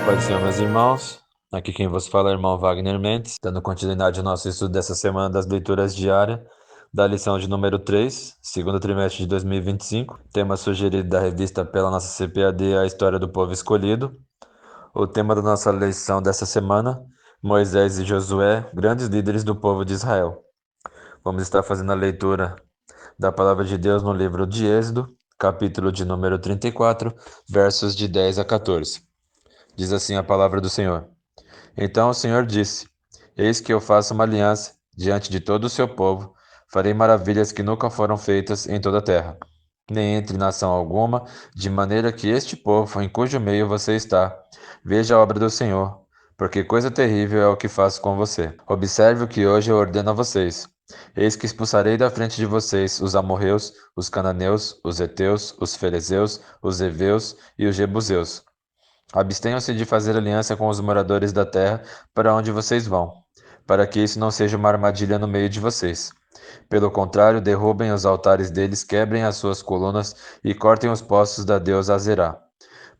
Pode ser, meus irmãos. Aqui quem vos fala é o irmão Wagner Mendes, dando continuidade ao nosso estudo dessa semana das leituras diárias da lição de número 3, segundo trimestre de 2025. Tema sugerido da revista pela nossa CPAD, a história do povo escolhido. O tema da nossa lição dessa semana, Moisés e Josué, grandes líderes do povo de Israel. Vamos estar fazendo a leitura da palavra de Deus no livro de Êxodo, capítulo de número 34, versos de 10 a 14. Diz assim a palavra do Senhor. Então o Senhor disse: Eis que eu faço uma aliança diante de todo o seu povo, farei maravilhas que nunca foram feitas em toda a terra, nem entre nação alguma, de maneira que este povo, em cujo meio você está, veja a obra do Senhor, porque coisa terrível é o que faço com você. Observe o que hoje eu ordeno a vocês. Eis que expulsarei da frente de vocês os amorreus, os cananeus, os heteus, os ferezeus, os heveus e os jebuseus. Abstenham-se de fazer aliança com os moradores da terra para onde vocês vão, para que isso não seja uma armadilha no meio de vocês. Pelo contrário, derrubem os altares deles, quebrem as suas colunas e cortem os poços da deusa Azerá.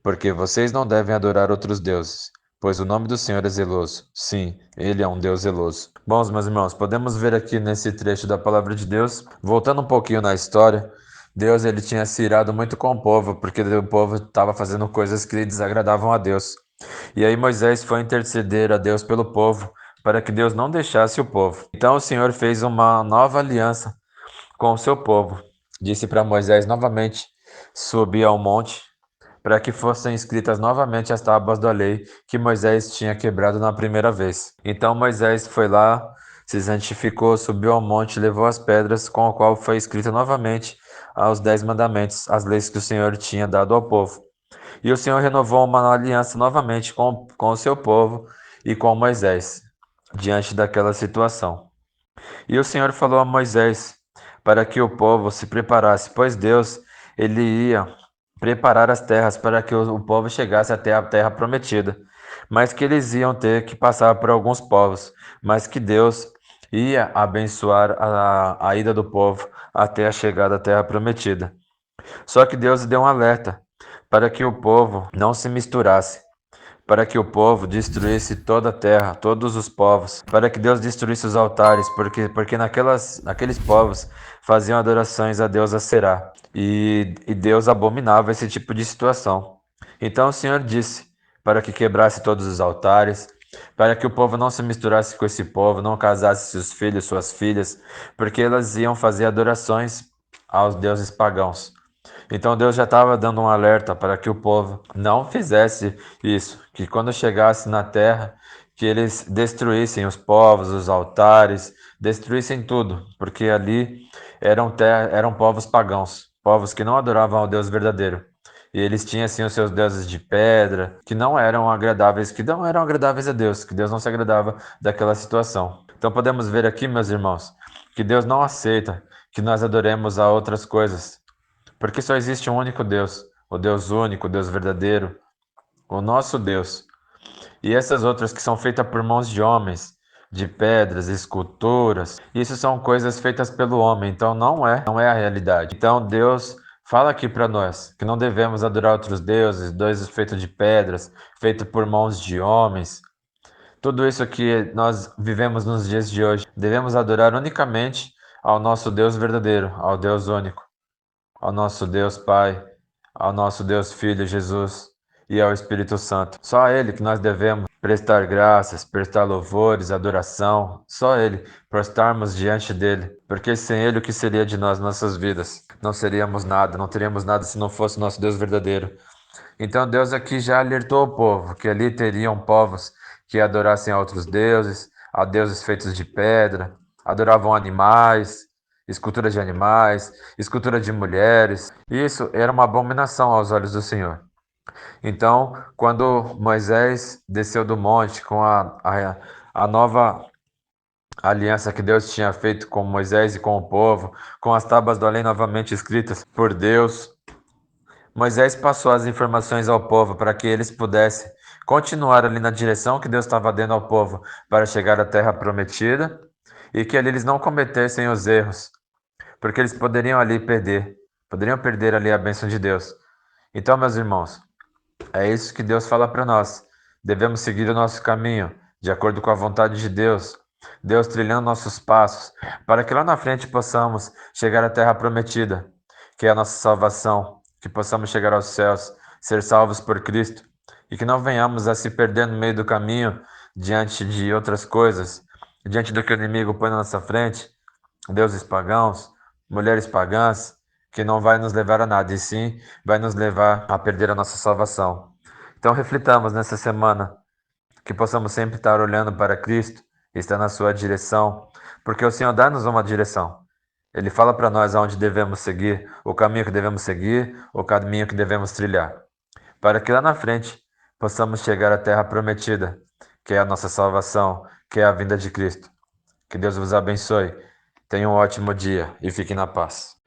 Porque vocês não devem adorar outros deuses, pois o nome do Senhor é zeloso. Sim, ele é um Deus zeloso. Bom, meus irmãos, podemos ver aqui nesse trecho da palavra de Deus, voltando um pouquinho na história, Deus ele tinha se irado muito com o povo, porque o povo estava fazendo coisas que desagradavam a Deus. E aí Moisés foi interceder a Deus pelo povo, para que Deus não deixasse o povo. Então o Senhor fez uma nova aliança com o seu povo. Disse para Moisés novamente subir ao monte, para que fossem escritas novamente as tábuas da lei que Moisés tinha quebrado na primeira vez. Então Moisés foi lá, se santificou, subiu ao monte, levou as pedras, com o qual foi escrita novamente os 10 mandamentos, as leis que o Senhor tinha dado ao povo. E o Senhor renovou uma aliança novamente com o seu povo e com Moisés, diante daquela situação. E o Senhor falou a Moisés para que o povo se preparasse, pois Deus, ele ia preparar as terras para que o povo chegasse até a terra prometida, mas que eles iam ter que passar por alguns povos, mas que Deus ia abençoar a ida do povo até a chegada à terra prometida. Só que Deus deu um alerta para que o povo não se misturasse, para que o povo destruísse toda a terra, todos os povos, para que Deus destruísse os altares, porque naqueles povos faziam adorações a Deus Aserá, e Deus abominava esse tipo de situação. Então o Senhor disse para que quebrasse todos os altares, para que o povo não se misturasse com esse povo, não casasse seus filhos, suas filhas, porque elas iam fazer adorações aos deuses pagãos. Então Deus já estava dando um alerta para que o povo não fizesse isso, que quando chegasse na terra, que eles destruíssem os povos, os altares, destruíssem tudo, porque ali eram povos pagãos, povos que não adoravam ao Deus verdadeiro. E eles tinham assim os seus deuses de pedra, que não eram agradáveis a Deus, que Deus não se agradava daquela situação. Então podemos ver aqui, meus irmãos, que Deus não aceita que nós adoremos a outras coisas, porque só existe um único Deus, o Deus único, o Deus verdadeiro, o nosso Deus. E essas outras que são feitas por mãos de homens, de pedras, esculturas, isso são coisas feitas pelo homem, então não é a realidade. Então Deus fala aqui para nós que não devemos adorar outros deuses feitos de pedras, feitos por mãos de homens. Tudo isso que nós vivemos nos dias de hoje, devemos adorar unicamente ao nosso Deus verdadeiro, ao Deus único, ao nosso Deus Pai, ao nosso Deus Filho Jesus e ao Espírito Santo. Só a Ele que nós devemos prestar graças, prestar louvores, adoração, só Ele, prostarmos diante dele, porque sem Ele o que seria de nós, nossas vidas? Não seríamos nada, não teríamos nada se não fosse o nosso Deus verdadeiro. Então Deus aqui já alertou o povo que ali teriam povos que adorassem a outros deuses, a deuses feitos de pedra, adoravam animais, escultura de animais, escultura de mulheres. Isso era uma abominação aos olhos do Senhor. Então, quando Moisés desceu do monte com a nova aliança que Deus tinha feito com Moisés e com o povo, com as tábuas da lei novamente escritas por Deus, Moisés passou as informações ao povo para que eles pudessem continuar ali na direção que Deus estava dando ao povo para chegar à terra prometida e que ali eles não cometessem os erros, porque eles poderiam perder ali a bênção de Deus. Então, meus irmãos, é isso que Deus fala para nós. Devemos seguir o nosso caminho, de acordo com a vontade de Deus, Deus trilhando nossos passos, para que lá na frente possamos chegar à terra prometida, que é a nossa salvação, que possamos chegar aos céus, ser salvos por Cristo, e que não venhamos a se perder no meio do caminho, diante de outras coisas, diante do que o inimigo põe na nossa frente, deuses pagãos, mulheres pagãs, que não vai nos levar a nada, e sim vai nos levar a perder a nossa salvação. Então reflitamos nessa semana, que possamos sempre estar olhando para Cristo e estar na sua direção, porque o Senhor dá-nos uma direção. Ele fala para nós aonde devemos seguir, o caminho que devemos seguir, o caminho que devemos trilhar, para que lá na frente possamos chegar à terra prometida, que é a nossa salvação, que é a vinda de Cristo. Que Deus vos abençoe. Tenha um ótimo dia e fique na paz.